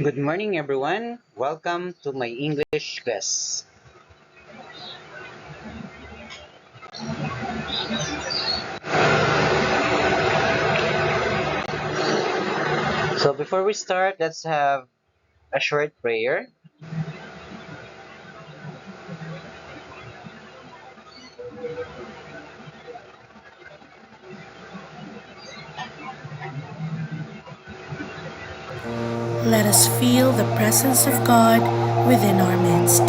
Good morning, everyone. Welcome to my English class. So, before we start, let's have a short prayer. Let us feel the presence of God within our midst.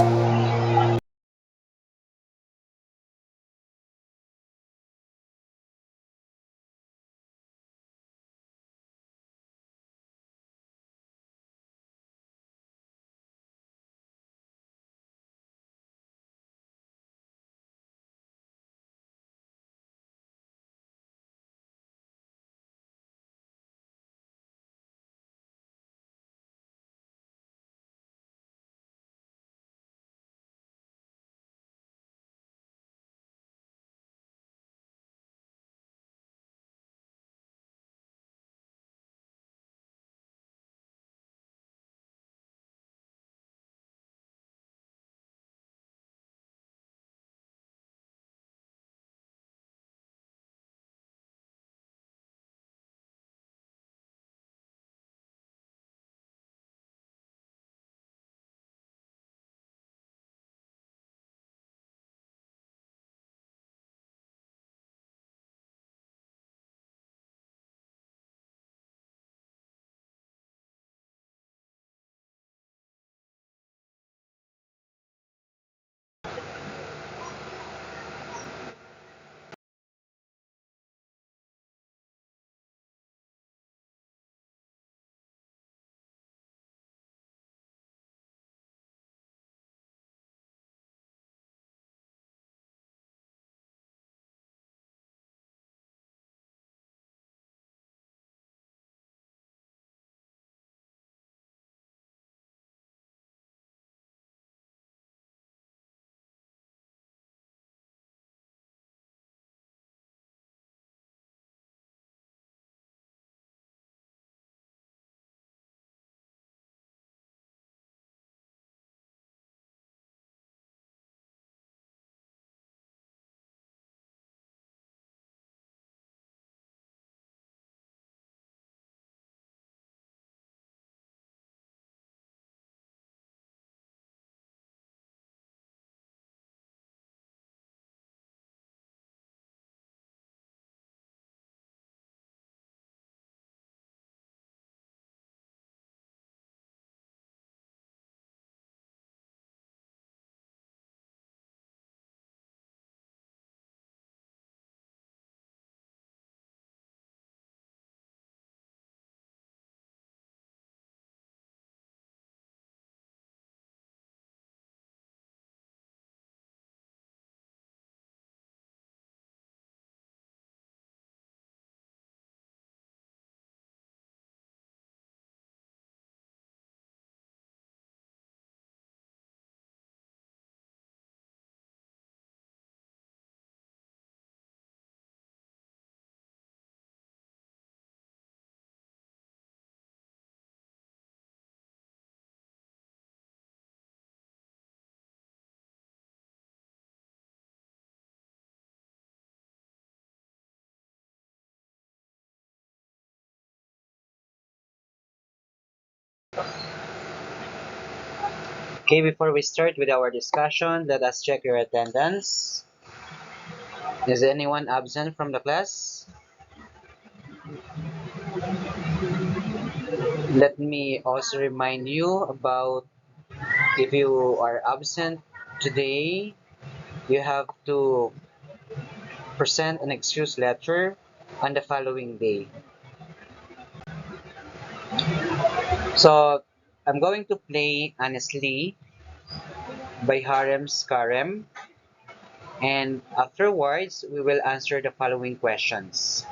Okay, before we start with our discussion, let us check your attendance. Is anyone absent from the class? Let me also remind you about if you are absent today, you have to present an excuse letter on the following day. So, I'm going to play Honestly by Harem Skarem, and afterwards, we will answer the following questions.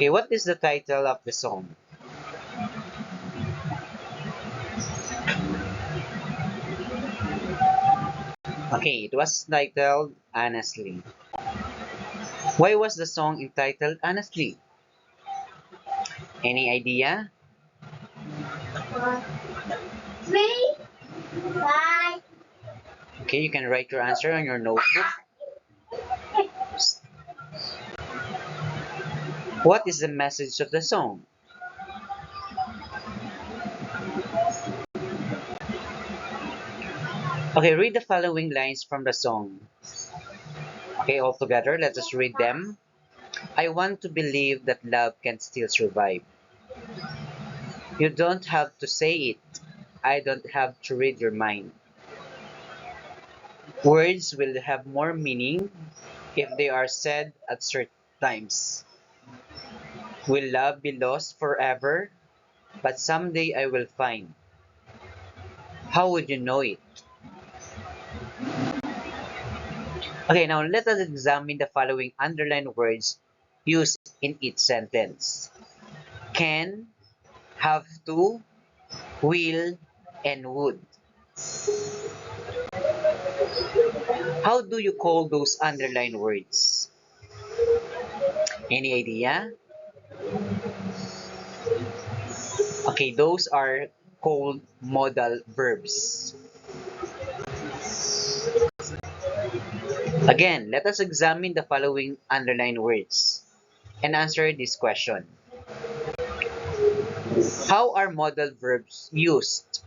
Okay, what is the title of the song? Okay, it was titled Honestly. Why was the song entitled Honestly? Any idea? Three, five. Okay, you can write your answer on your notebook. What is the message of the song? Okay, read the following lines from the song. Okay, all together, let us read them. I want to believe that love can still survive. You don't have to say it. I don't have to read your mind. Words will have more meaning if they are said at certain times. Will love be lost forever? But someday I will find. How would you know it? Okay, now let us examine the following underlined words used in each sentence. Can, have to, will, and would. How do you call those underlined words? Any idea? Okay, those are called modal verbs. Again, let us examine the following underlined words and answer this question. How are modal verbs used?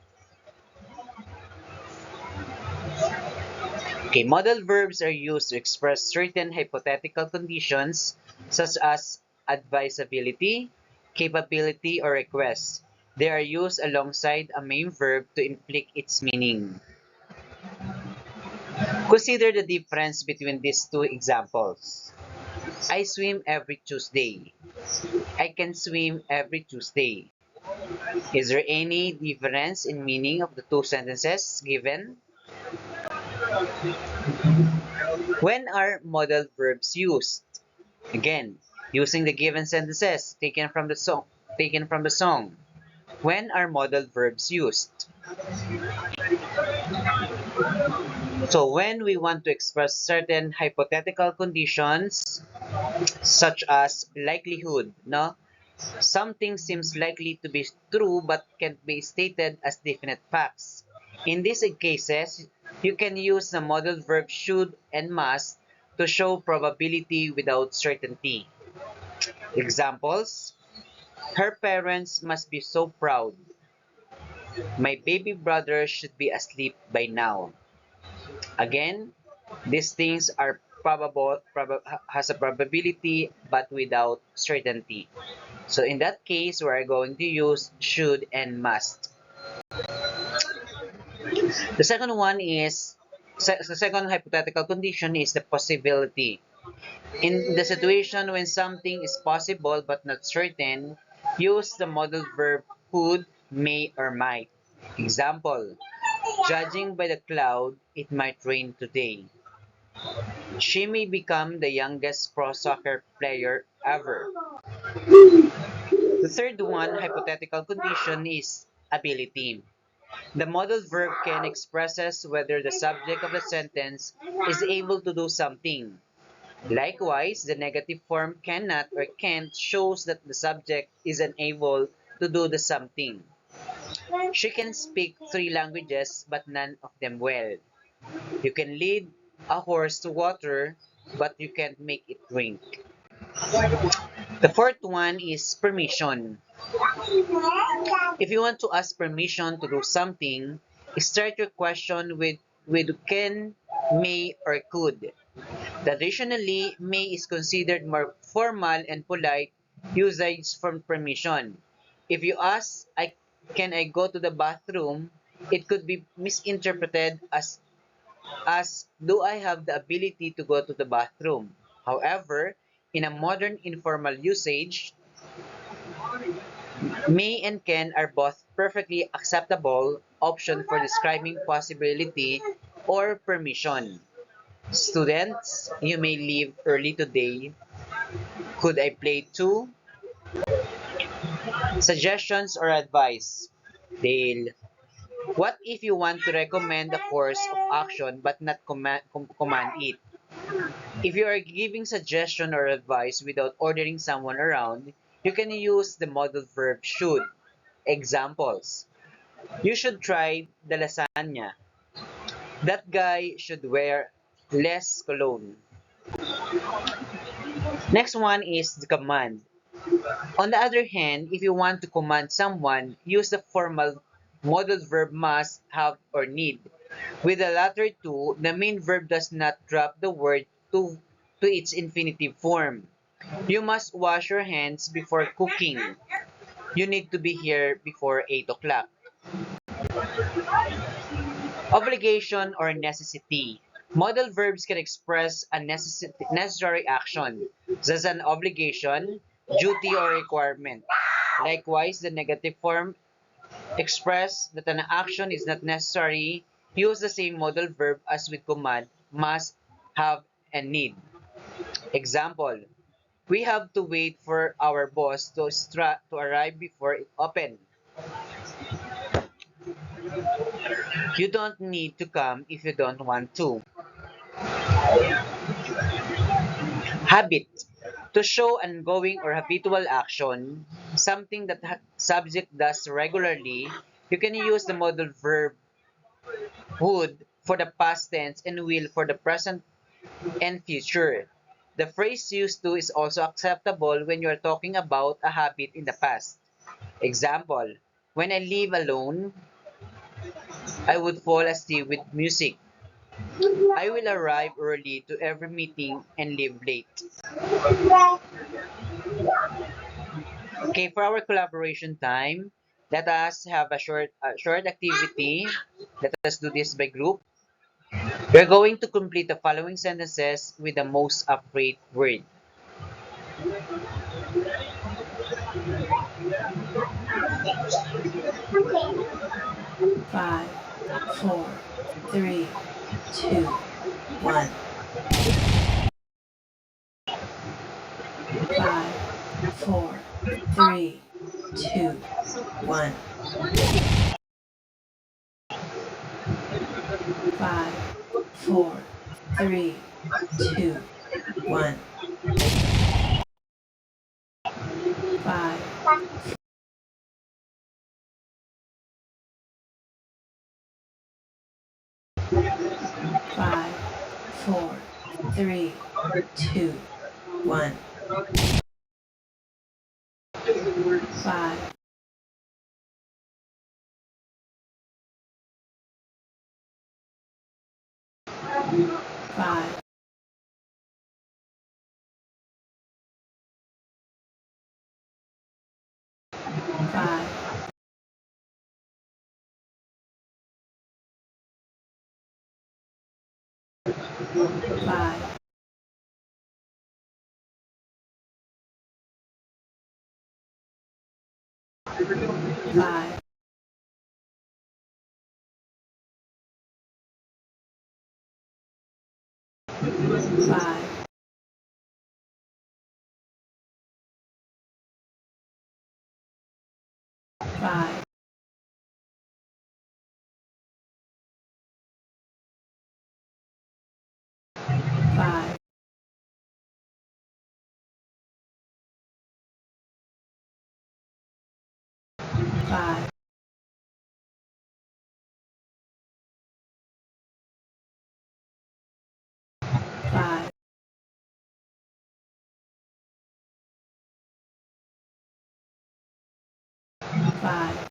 Okay, modal verbs are used to express certain hypothetical conditions such as advisability, capability, or request. They are used alongside a main verb to inflict its meaning. Consider the difference between these two examples. I swim every Tuesday. I can swim every Tuesday. Is there any difference in meaning of the two sentences given? When are modal verbs used? Again, using the given sentences taken from the song. When are modal verbs used? So when we want to express certain hypothetical conditions such as likelihood, no? Something seems likely to be true but can't be stated as definite facts. In these cases, you can use the modal verb should and must to show probability without certainty. Examples: her parents must be so proud. My baby brother should be asleep by now. Again, these things are has a probability but without certainty. So in that case, we are going to use should and must. The second one is the second hypothetical condition is the possibility. In the situation when something is possible but not certain, use the modal verb could, may, or might. Example: judging by the cloud, it might rain today. She may become the youngest pro soccer player ever. The third one, hypothetical condition, is ability. The modal verb can expresses whether the subject of the sentence is able to do something. Likewise, the negative form cannot or can't shows that the subject is unable to do the something. She can speak three languages but none of them well. You can lead a horse to water but you can't make it drink. The fourth one is permission. If you want to ask permission to do something, start your question with can, may, or could. Traditionally, may is considered more formal and polite usage for permission. If you ask, can I go to the bathroom? It could be misinterpreted as do I have the ability to go to the bathroom? However, in a modern informal usage, may and can are both perfectly acceptable option for describing possibility or permission. Students, you may leave early today. Could I play too? Suggestions or advice. Dale, what if you want to recommend a course of action but not command it? If you are giving suggestion or advice without ordering someone around, you can use the modal verb should. Examples. You should try the lasagna. That guy should wear less cologne. Next one is the command. On the other hand, if you want to command someone, use the formal modal verb must, have, or need. With the latter two, the main verb does not drop the word to its infinitive form. You must wash your hands before cooking. You need to be here before 8 o'clock. Obligation or necessity. Modal verbs can express a necessary action, such as an obligation, duty, or requirement. Likewise, the negative form express that an action is not necessary. Use the same modal verb as with command, must, have, and need. Example, we have to wait for our boss to arrive before it opens. You don't need to come if you don't want to. Habit. To show ongoing or habitual action, something that subject does regularly, you can use the modal verb would for the past tense and will for the present and future. The phrase used to is also acceptable when you are talking about a habit in the past. Example, when I live alone, I would fall asleep with music. I will arrive early to every meeting and leave late. Okay, for our collaboration time, let us have a short activity. Let us do this by group. We're going to complete the following sentences with the most appropriate word. Five, four, three, two, one. Five, four, three, two, one. Five, four, three, two, one. Five, five, four, three, two, one. Five, five, five, five, five, five, five, five, five, five, five,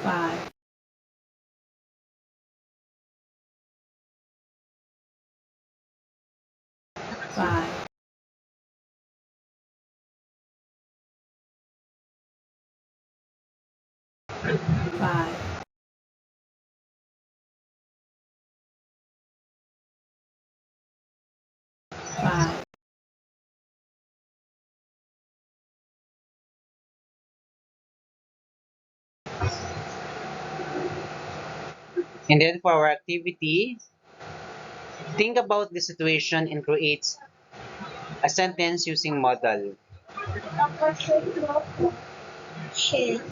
five, five, five, five, And then for our activity, Think about the situation and create a sentence using modal. Bakasyon mo. Shit.